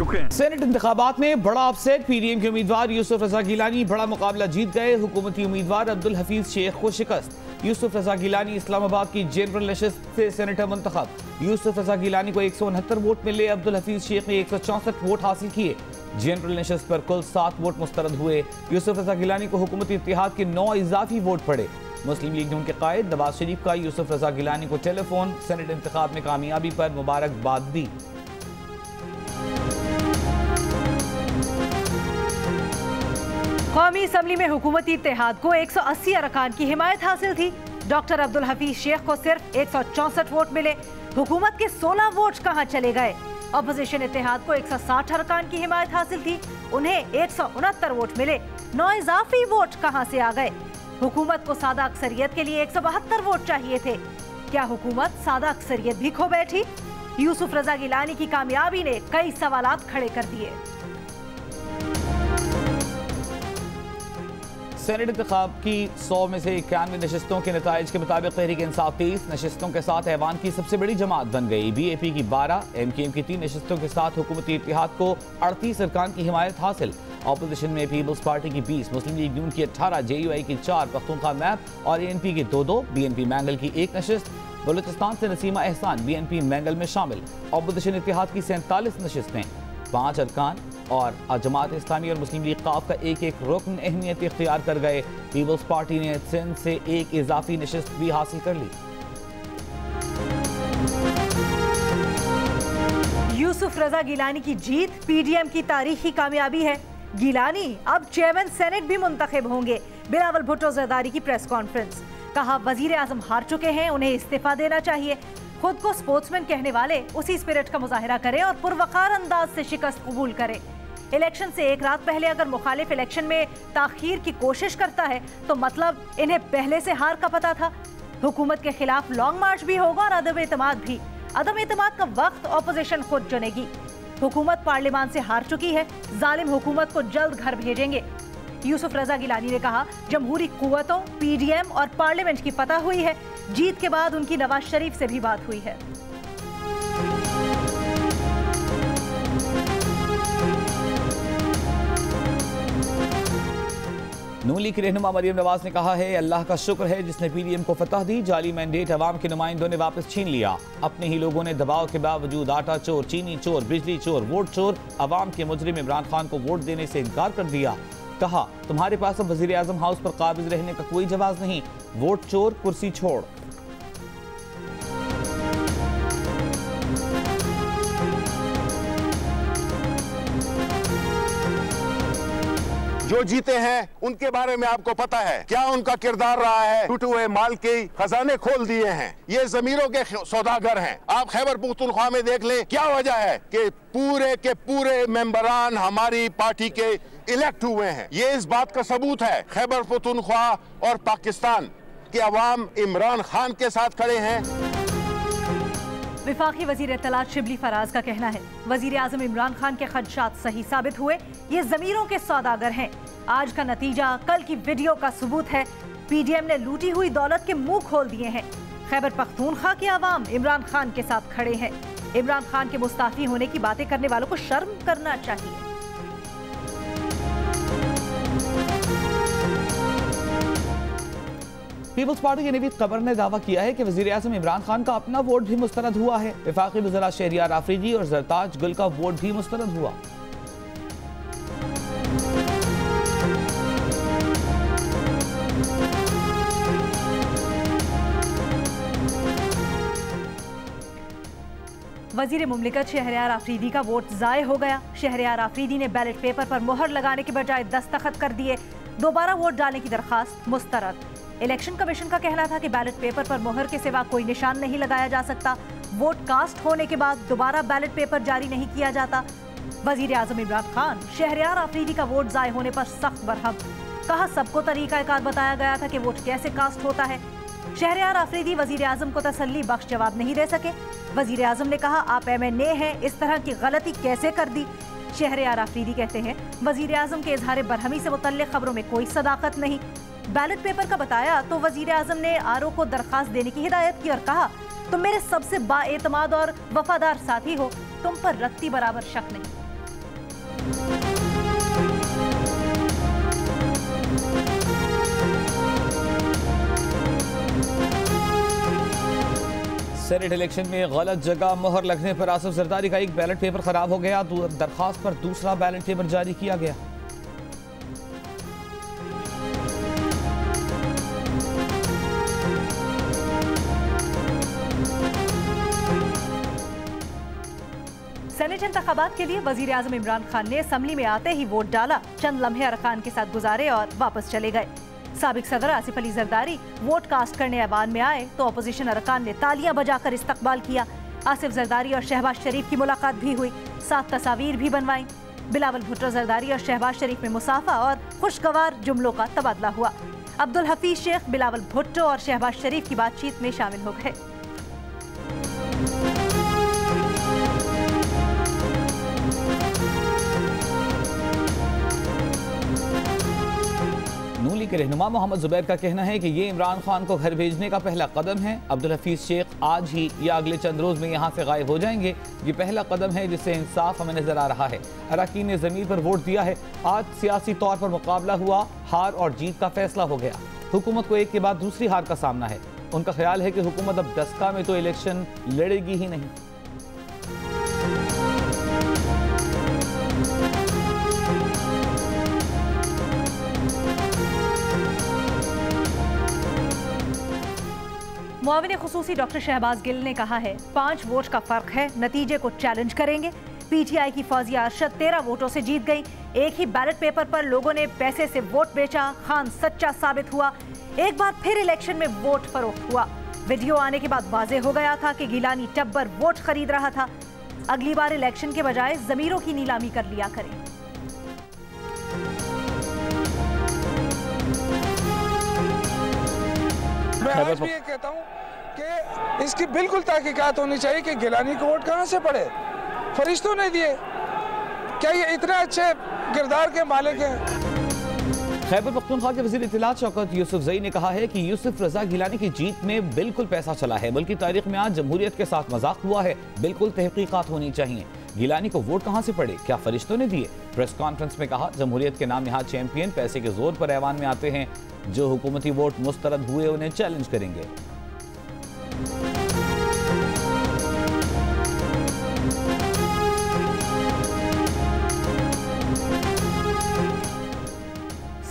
चुके हैं। सेनेट इंतखाबात में बड़ा अपसेट, पीडीएम के उम्मीदवार यूसुफ रजा गिलानी बड़ा मुकाबला जीत गए। हुकूमती उम्मीदवार अब्दुल हफीज शेख को शिकस्त। यूसुफ रजा गिलानी इस्लामाबाद की जनरल नशिस्त से सेनेटर मुंतखब। यूसुफ रजा गिलानी को 169 वोट मिले। अब्दुल हफीज शेख ने 164 वोट हासिल किए। जनरल नशिस्त पर कुल 7 वोट मुस्तरद हुए। यूसुफ रजा गिलानी को हुकूमती इत्तेहाद के 9 इजाफी वोट पड़े। मुस्लिम लीग नून के कायद नवाज शरीफ का यूसुफ रजा गिलानी को टेलीफोन सेनेट इंतखाब में कामयाबी पर मुबारकबाद दी। कौमी असम्बली में हुकूमती इत्तेहाद को 180 अरकान की हिमायत हासिल थी। डॉक्टर अब्दुल हफीज शेख को सिर्फ 164 वोट मिले। हुकूमत के 16 वोट कहां चले गए? अपोजिशन इत्तेहाद को 160 अरकान की हिमायत हासिल थी, उन्हें 169 वोट मिले। 9 इजाफी वोट कहां से आ गए? हुकूमत को सादा अक्सरियत के लिए 172 वोट चाहिए थे। क्या हुकूमत सादा अक्सरियत भी खो बैठी? यूसुफ रजा गिलानी की कामयाबी ने कई सवालात खड़े कर दिए। सेनेट इंतखाब की 100 में से 91 नशिस्तों के नताइज के मुताबिक तहरीक इंसाफ 30 नशिस्तों के साथ ऐवान की सबसे बड़ी जमात बन गई। BAP की 12, MKM की 3 नशिस्तों के साथ हुकूमती इत्तेहाद को 38 अरकान की हिमायत हासिल। अपोजिशन में पीपल्स पार्टी की 20, मुस्लिम लीग नून की 18, JUI की 4, पख्तूनख्वा मैप और ANP की 2-2, BNP मैंगल की 1 नशिस्त। बलूचिस्तान से नसीमा एहसान BNP मैंगल में शामिल। अपोजिशन इत्तेहाद की 47 नशिस्तें, 5 अरकान और जमात इस्लामी और मुस्लिम लीग काफ का एक रुकन अहमियत इख्तियार कर गए। पीपल्स पार्टी ने सिंध से 1 इजाफी नशिस्त भी हासिल कर ली। यूसुफ रजा गिलानी की जीत PDM की तारीखी कामयाबी है। गिलानी अब चेयरमैन सेनेट भी मुंतखब होंगे। बिलावल भुट्टो जरदारी की प्रेस कॉन्फ्रेंस, कहा वजीर आजम हार चुके हैं, उन्हें इस्तीफा देना चाहिए। खुद को स्पोर्ट्समैन कहने वाले उसी स्पिरिट का मुजाहिरा करें और पुरवकार अंदाज से शिकस्त कबूल करें। इलेक्शन से एक रात पहले अगर मुखालिफ इलेक्शन में ताखीर की कोशिश करता है तो मतलब इन्हें पहले से हार का पता था। हुकूमत के खिलाफ लॉन्ग मार्च भी होगा और अदम एतमाद भी। अदम एतमाद का वक्त ऑपोजिशन खुद चुनेगी। हुकूमत पार्लियामान से हार चुकी है, जालिम हुकूमत को जल्द घर भेजेंगे। यूसुफ रजा गिलानी ने कहा जमहूरी कुव्वतों, PDM और पार्लियामेंट की फतह हुई है। जीत के बाद उनकी नवाज शरीफ से भी बात हुई है। नून लीग की रहनुमा मरियम नवाज ने कहा है अल्लाह का शुक्र है जिसने PDM को फतह दी। जाली मैंडेट अवाम के नुमाइंदों ने वापस छीन लिया। अपने ही लोगों ने दबाव के बावजूद आटा चोर, चीनी चोर, बिजली चोर, वोट चोर, अवाम के मुजरिम इमरान खान को वोट देने से इनकार कर दिया। कहा तुम्हारे पास अब वजीर आजम हाउस पर काबिज रहने का कोई जवाब नहीं। वोट चोर, कुर्सी छोड़। जो जीते हैं उनके बारे में आपको पता है क्या उनका किरदार रहा है। टूटे हुए माल के खजाने खोल दिए हैं। ये जमीरों के सौदागर हैं। आप खैबर पुख्तूनख्वा में देख लें क्या वजह है कि पूरे के पूरे मेंबरान हमारी पार्टी के इलेक्ट हुए हैं। ये इस बात का सबूत है। खैबर पुख्तूनख्वा और पाकिस्तान के अवाम इमरान खान के साथ खड़े हैं। विफाकी वजीर इत्तलात शिबली फराज का कहना है वजीर आजम इमरान खान के खदशात सही साबित हुए। ये जमीरों के सौदागर हैं। आज का नतीजा कल की वीडियो का सबूत है। PDM ने लूटी हुई दौलत के मुंह खोल दिए हैं। खैबर पख्तूनख्वा के अवाम इमरान खान के साथ खड़े हैं। इमरान खान के मुस्ताफी होने की बातें करने वालों को शर्म करना चाहिए। पीपल्स पार्टी के नवीद कबर ने दावा किया है कि वजीर आजम इमरान खान का अपना वोट भी मुस्तरद हुआ है। वफाकी वज़रा शहरियार आफरीदी और जरताज गुल का वोट भी मुस्तरद हुआ। वजीर मुमलिकत शहरियार आफरीदी का वोट ज़ाय हो गया। शहरियार आफरीदी ने बैलेट पेपर पर मोहर लगाने के बजाय दस्तखत कर दिए। दोबारा वोट डालने की दरखास्त मुस्तरद। इलेक्शन कमीशन का कहना था कि बैलेट पेपर पर मोहर के सिवा कोई निशान नहीं लगाया जा सकता। वोट कास्ट होने के बाद दोबारा बैलेट पेपर जारी नहीं किया जाता। वजीर आजम इमरान खान शहरियार आफरीदी का वोट ज़ाय होने पर सख्त बरहम। कहा सबको तरीकाकार बताया गया था कि वोट कैसे कास्ट होता है। शहरियार आफरीदी वजीर आजम को तसल्ली बख्श जवाब नहीं दे सके। वजीर आजम ने कहा आप MNA हैं, इस तरह की गलती कैसे कर दी। शहरियार आफरीदी कहते हैं वजीर आजम के इजहार बरहमी से मुतल्लिक खबरों में कोई सदाकत नहीं। बैलेट पेपर का बताया तो वजीर आजम ने RO को दरखास्त देने की हिदायत की और कहा तुम मेरे सबसे बाएतमाद और वफादार साथी हो, तुम पर रत्ती बराबर शक नहीं। सेनेट इलेक्शन में गलत जगह मोहर लगने पर आसिफ जरदारी का एक बैलेट पेपर खराब हो गया। दरखास्त पर दूसरा बैलेट पेपर जारी किया गया। सेनेट इंतखाबात के लिए वजीर आजम इमरान खान ने असम्बली में आते ही वोट डाला, चंद लम्हे अरकान के साथ गुजारे और वापस चले गए। साबिक सदर आसिफ अली जरदारी वोट कास्ट करने ऐवान में आए तो अपोजिशन अरकान ने तालियां बजाकर इस्तकबाल किया। आसिफ जरदारी और शहबाज शरीफ की मुलाकात भी हुई, साथ तस्वीर भी बनवाई। बिलावल भुट्टो जरदारी और शहबाज शरीफ में मुसाफा और खुशगवार जुमलों का तबादला हुआ। अब्दुल हफीज शेख बिलावल भुट्टो और शहबाज शरीफ की बातचीत में शामिल हो गए। नूली के रहनुमा मोहम्मद जुबैर का कहना है कि ये इमरान खान को घर भेजने का पहला कदम है। अब्दुल हफीज शेख आज ही या अगले चंद रोज में यहाँ से गायब हो जाएंगे। ये पहला कदम है जिससे इंसाफ हमें नजर आ रहा है। अरकान ने जमीन पर वोट दिया है। आज सियासी तौर पर मुकाबला हुआ, हार और जीत का फैसला हो गया। हुकूमत को एक के बाद दूसरी हार का सामना है। उनका ख्याल है कि हुकूमत अब डस्का में तो इलेक्शन लड़ेगी ही नहीं। मुआविन खुसूसी डॉक्टर शहबाज गिल ने कहा है 5 वोट का फर्क है, नतीजे को चैलेंज करेंगे। पीटीआई की फौजिया अरशद 13 वोटों से जीत गई। एक ही बैलेट पेपर पर लोगों ने पैसे से वोट बेचा, खान सच्चा साबित हुआ। एक बार फिर इलेक्शन में वोट फरोख्त हुआ। वीडियो आने के बाद वाजे हो गया था कि गिलानी टब्बर वोट खरीद रहा था। अगली बार इलेक्शन के बजाय जमीरों की नीलामी कर लिया करें। मैं आज भी ये कहता हूँ कि इसकी बिल्कुल तहकीकात होनी चाहिए कि गिलानी को वोट कहाँ से पड़े, फरिश्तों ने दिए, क्या ये इतने अच्छे किरदार के मालिक हैं? खैबर पख्तूनख्वा के वज़ीर इत्तलात शौकत यूसुफजई ने कहा है कि यूसुफ रजा गिलानी की जीत में बिल्कुल पैसा चला है। मुल्क की तारीख में आज जमहूरियत के साथ मजाक हुआ है। बिल्कुल तहकीकात होनी चाहिए। गिलानी को वोट कहाँ से पड़े, क्या फरिश्तों ने दिए? प्रेस कॉन्फ्रेंस में कहा, जमहूरियत के नाम यहाँ चैंपियन पैसे के जोर पर ऐवान में आते हैं। जो हुकूमती वोट मुस्तरद हुए उन्हें चैलेंज करेंगे।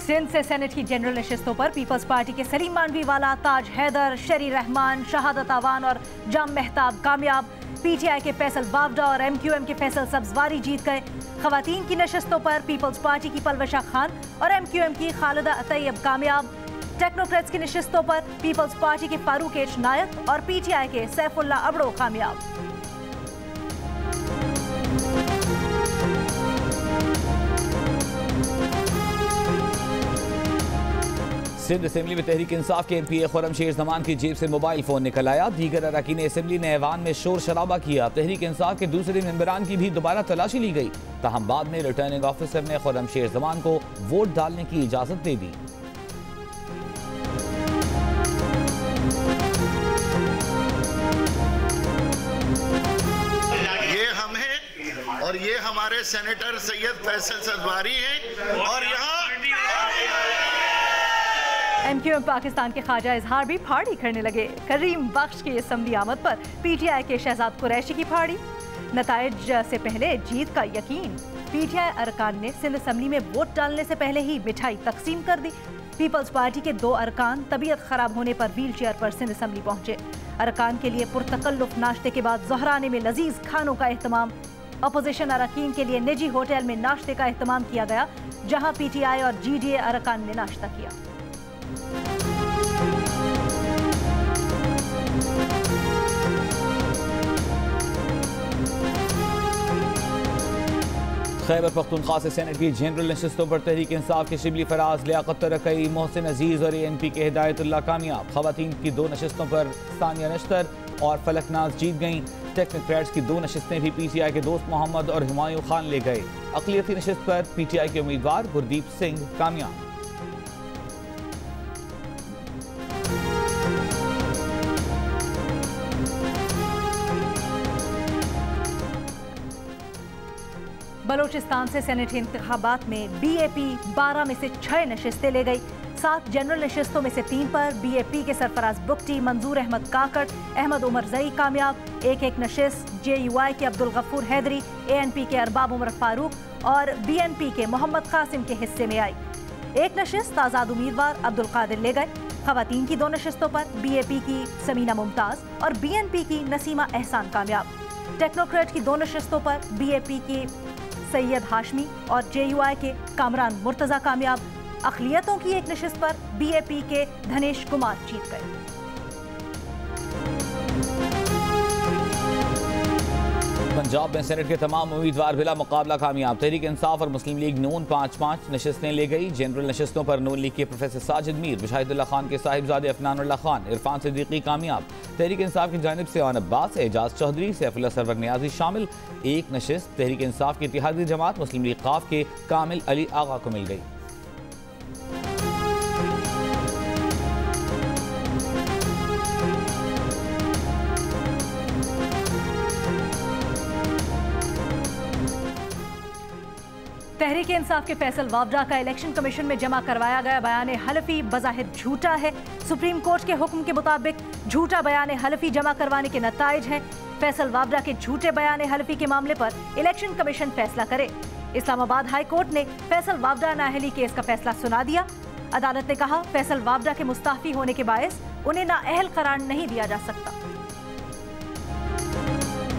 सिंध से सेनेट की जनरल नशिस्तों पर पीपल्स पार्टी के सलीम मानवीवाला, ताज हैदर, शरी रहमान, शहादत आवान और जाम मेहताब कामयाब। पीटीआई के फैसल वावडा और एमक्यूएम के फैसल सब्जवारी जीत गए। खवातीन की नशिस्तों पर पीपल्स पार्टी की पलवशा खान और एमक्यूएम की खालिदा अतैयब कामयाब। टेक्नोक्रेट्स की नशिस्तों पर पीपल्स पार्टी के फारूक एच नायक और पीटीआई के सैफुल्ला अबड़ो कामयाब। सिंध असेंबली में तहरीक इंसाफ के एमपीए खुर्रमशेर जमान की जेब से मोबाइल फोन निकल आया। दीगर अरकान असेंबली ने ऐवान में शोर शराबा किया। तहरीक इंसाफ के दूसरे मेंबरान की भी दोबारा तलाशी ली गई। ताहम बाद में रिटर्निंग ऑफिसर ने खुर्रमशेर जमान को वोट डालने की इजाजत दे दी। और ये हमारे सेनेटर सैयद फैसल सब्जवारी हैं और यहाँ एमक्यूएम पाकिस्तान के ख्वाजा इजहार भी फाड़ी करने लगे। करीम बख्श की असम्बली आमद पर पीटीआई के शहजाद कुरैशी की फाड़ी। नताइज से पहले जीत का यकीन। पीटीआई अरकान ने सिंध असम्बली में वोट डालने से पहले ही मिठाई तकसीम कर दी। पीपल्स पार्टी के 2 अरकान तबीयत खराब होने पर व्हील चेयर पर सिंध असम्बली पहुंचे। अरकान के लिए पुरतकल्लुफ नाश्ते के बाद ज़हराने में लजीज खानों का एहतमाम। अपोजिशन अरकान के लिए निजी होटल में नाश्ते का एहतमाम किया गया, जहां पीटीआई और जीडीए अरकान ने नाश्ता किया। खैबर पख्तूनख्वा से सेनेट की जनरल नशिस्तों पर तहरीक इंसाफ के शिबली फराज, लियाकत तरकई, मोहसिन अजीज और एएनपी के हिदायतुल्लाह कामयाब। खवातीन की 2 नशिस्तों पर सानिया नश्तर और फलकनाज जीत गईं। टेक्नोक्रेट्स की 2 नशिस्तें भी पीटीआई के दोस्त मोहम्मद और हुमायूं खान ले गए। अक़लियती नशिस्त पर पीटीआई के उम्मीदवार गुरदीप सिंह कामयाब। बलूचिस्तान से सेनेट इंतखाबात में बीएपी 12 में से 6 नशिस्तें ले गई। 7 जनरल नशिस्तों में से 3 पर बीएपी के सरफराज बुगटी, मंजूर अहमद काकड़, अहमद उमर जई कामयाब। एक नशिस्त जेयूआई के अब्दुल गफूर हैदरी, एएनपी के अरबाब उमर फारूक और बीएनपी के मोहम्मद कासिम के हिस्से में आई। एक नशिस्त आज़ाद उम्मीदवार अब्दुल कादिर ले गए। खवातीन की 2 नशिस्तों पर बीएपी की समीना मुमताज और बीएनपी की नसीमा एहसान कामयाब। टेक्नोक्रेट की 2 नशिस्तों पर बीएपी की सैयद हाशमी और जेयूआई के कामरान मुर्तजा कामयाब। अक़लियतों की 1 नशिस्त पर बीएपी के धनेश कुमार जीत गए। पंजाब में सेनेट के तमाम उम्मीदवार बिला मुकाबला कामयाब। तहरीक इंसाफ और मुस्लिम लीग नून 5-5 नशिस्तें ले गई। जनरल नशिस्तों पर नून लीग के प्रोफेसर साजिद मीर, मुशाहिदुल्लाह खान के साहिबजादे अफनानुल्लाह खान, इरफान सिद्दीकी कामयाब। तहरीक इंसाफ की जानिब से आन अब्बास, एजाज चौधरी, सैफुल्लाह सरवर नियाजी शामिल। एक नशिस्त तहरीक इंसाफ की इत्तेहादी जमात मुस्लिम लीग काफ के कामिल अली आगा को मिल गई। तहरीक इंसाफ के फैसल वावडा का इलेक्शन कमीशन में जमा करवाया गया बयान हलफी बज़ाहिर झूठा है। सुप्रीम कोर्ट के हुक्म के मुताबिक झूठा बयान हलफी जमा करवाने के नताइज हैं। फैसल वावडा के झूठे बयान हलफी के मामले पर इलेक्शन कमीशन फैसला करे। इस्लामाबाद हाई कोर्ट ने फैसल वावडा नाअहली केस का फैसला सुना दिया। अदालत ने कहा, फैसल वावडा के मुस्ताफी होने के बायस उन्हें नाअहल करार नहीं दिया जा सकता।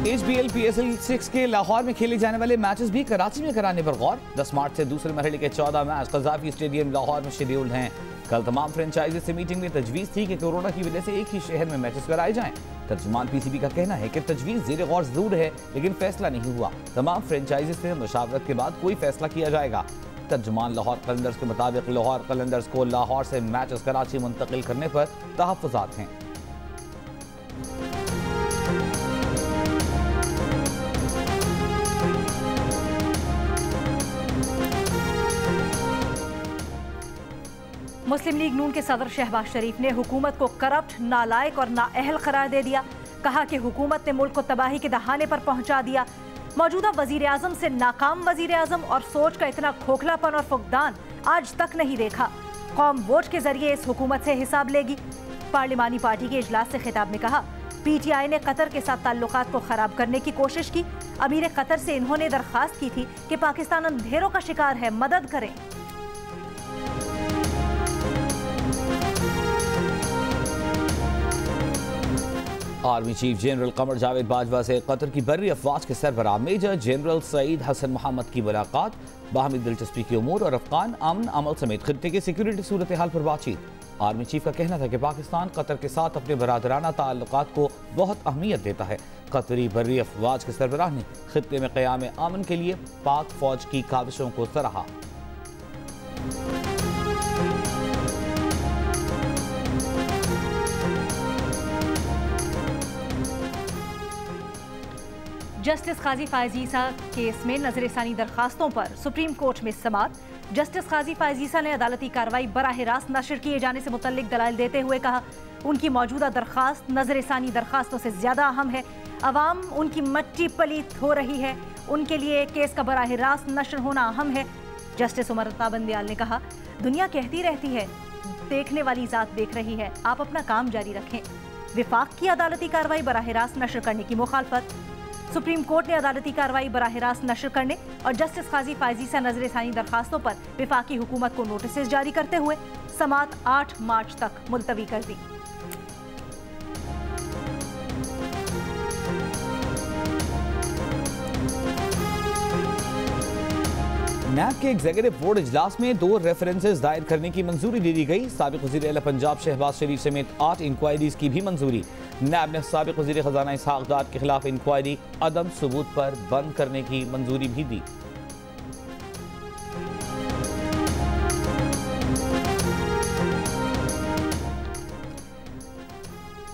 HBL PSL 6 के लाहौर में खेले जाने वाले मैचेस भी कराची में कराने पर गौर। 10 मार्च से दूसरे मरहले के 14 मैच क़ज़ाफ़ी स्टेडियम लाहौर में शेड्यूल्ड हैं। कल तमाम फ्रेंचाइजी से मीटिंग में तजवीज़ थी कि कोरोना की वजह से एक ही शहर में मैचेस कराए जाएं। तर्जुमान PCB का कहना है कि तजवीज़ ज़ेर गौर ज़रूर है, लेकिन फैसला नहीं हुआ। तमाम फ्रेंचाइजी से मुशावरत के बाद कोई फैसला किया जाएगा। तर्जुमान लाहौर कलंदर्स के मुताबिक लाहौर कलंदर्स को लाहौर से मैचेस कराची मुंतकिल करने पर तहफ़्फ़ुज़ात हैं। मुस्लिम लीग नून के सदर शहबाज शरीफ ने हुकूमत को करप्ट, नालायक और नाअहल करार दे दिया। कहा कि हुकूमत ने मुल्क को तबाही के दहाने पर पहुंचा दिया। मौजूदा वजीर आजम से नाकाम वजीर आजम और सोच का इतना खोखलापन और फुकदान आज तक नहीं देखा। कौम वोट के जरिए इस हुकूमत से हिसाब लेगी। पार्लिमानी पार्टी के इजलास से खिताब में कहा, PTI ने कतर के साथ ताल्लुकात को खराब करने की कोशिश की। अमीर कतर से इन्होंने दरख्वास्त की थी कि पाकिस्तान अंधेरों का शिकार है, मदद करें। Army chief general Qamar Javed Bajwa से कतर की बर्री अफवाज के सरबराह मेजर जनरल सईद हसन मोहम्मद की मुलाकात। बाहमी दिलचस्पी के उमूर और अफगान अमन अमल समेत खित्ते की सिक्योरिटी सूरत हाल पर बातचीत। आर्मी चीफ का कहना था कि पाकिस्तान कतर के साथ अपने बरादराना ताल्लुकात को बहुत अहमियत देता है। कतरी बर्री अफवाज के सरबराह ने खित्ते में क़याम अमन के लिए पाक फौज की काविशों को सराहा। जस्टिस काजी फायज़ ईसा केस में नजरसानी दरखास्तों पर सुप्रीम कोर्ट में समाअत। जस्टिस काजी फायज़ ईसा ने अदालती कार्रवाई बराह रास्त नशर किए जाने से मुतल्लिक दलाइल देते हुए कहा, उनकी मौजूदा दरखास्त नजरसानी दरखास्तों से ज्यादा अहम है। अवाम उनकी मट्टी पलीत हो रही है, उनके लिए केस का बराह रास्त नशर होना अहम है। जस्टिस उमर अता बंदियाल ने कहा, दुनिया कहती रहती है, देखने वाली जात देख रही है, आप अपना काम जारी रखें। विफाक की अदालती कार्रवाई बराह रास्त नशर करने की मुखालफत। सुप्रीम कोर्ट ने अदालती कार्रवाई बराह रास्त नशर करने और जस्टिस काजी फायज़ ईसा नजरसानी दरखास्तों पर विफाकी हुकूमत को नोटिस जारी करते हुए समाअत 8 मार्च तक मुलतवी कर दी। नैब के एग्जीक्यूटिव बोर्ड इजलास में 2 रेफरेंसेस दायर करने की मंजूरी दे दी गई। साबिक वज़ीर आला पंजाब शहबाज शरीफ समेत 8 इंक्वायरीज की भी मंजूरी। नैब ने साबिक वज़ीर खजाना इसहाक डार के खिलाफ इंक्वायरी अदम सबूत पर बंद करने की मंजूरी भी दी।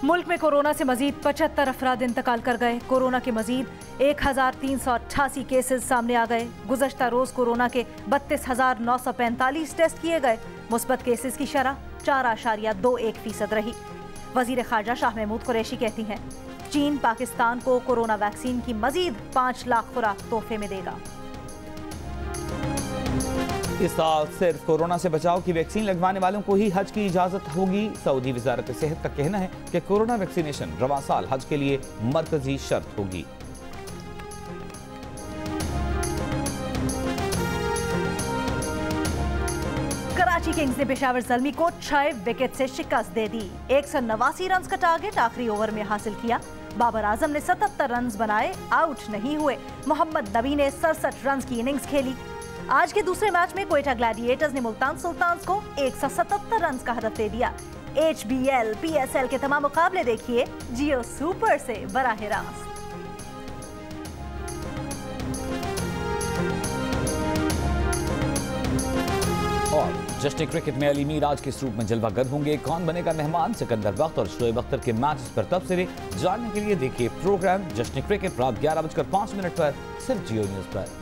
मुल्क में कोरोना से मजीद 75 अफराद इंतकाल कर गए। कोरोना के मजीद 1388 केसेस सामने आ गए। गुज़श्ता रोज कोरोना के 32,945 टेस्ट किए गए। मुस्बत केसेस की शरह 4.21% रही। वजीर खारजा शाह महमूद कुरैशी कहती हैं, चीन पाकिस्तान को कोरोना वैक्सीन की मजीद 5 लाख खुराक तोहफे में देगा। इस साल सिर्फ कोरोना से बचाव की वैक्सीन लगवाने वालों को ही हज की इजाजत होगी। सऊदी वजारत सेहत का कहना है कि कोरोना वैक्सीनेशन रवां साल हज के लिए मरकजी शर्त होगी। कराची किंग्स ने पेशावर ज़ल्मी को 6 विकेट से शिकस्त दे दी। 189 रन का टारगेट आखिरी ओवर में हासिल किया। बाबर आजम ने 77 रन बनाए, आउट नहीं हुए। मोहम्मद नबी ने 67 रन की इनिंग्स खेली। आज के दूसरे मैच में क्वेटा ग्लैडिएटर्स ने मुल्तान सुल्तान्स को 177 रन का हदफ दे दिया। HBL, PSL के तमाम मुकाबले देखिए जियो सुपर से बराह रास्त। और जश्न क्रिकेट में अली मीर आज किस रूप में जलवागर होंगे, कौन बनेगा मेहमान, सिकंदर वक्त और शोएब अख्तर के मैचेस पर तबसरे जानने के लिए देखिए प्रोग्राम जश्न क्रिकेट रात 11:05 पर सिर्फ जियो न्यूज पर।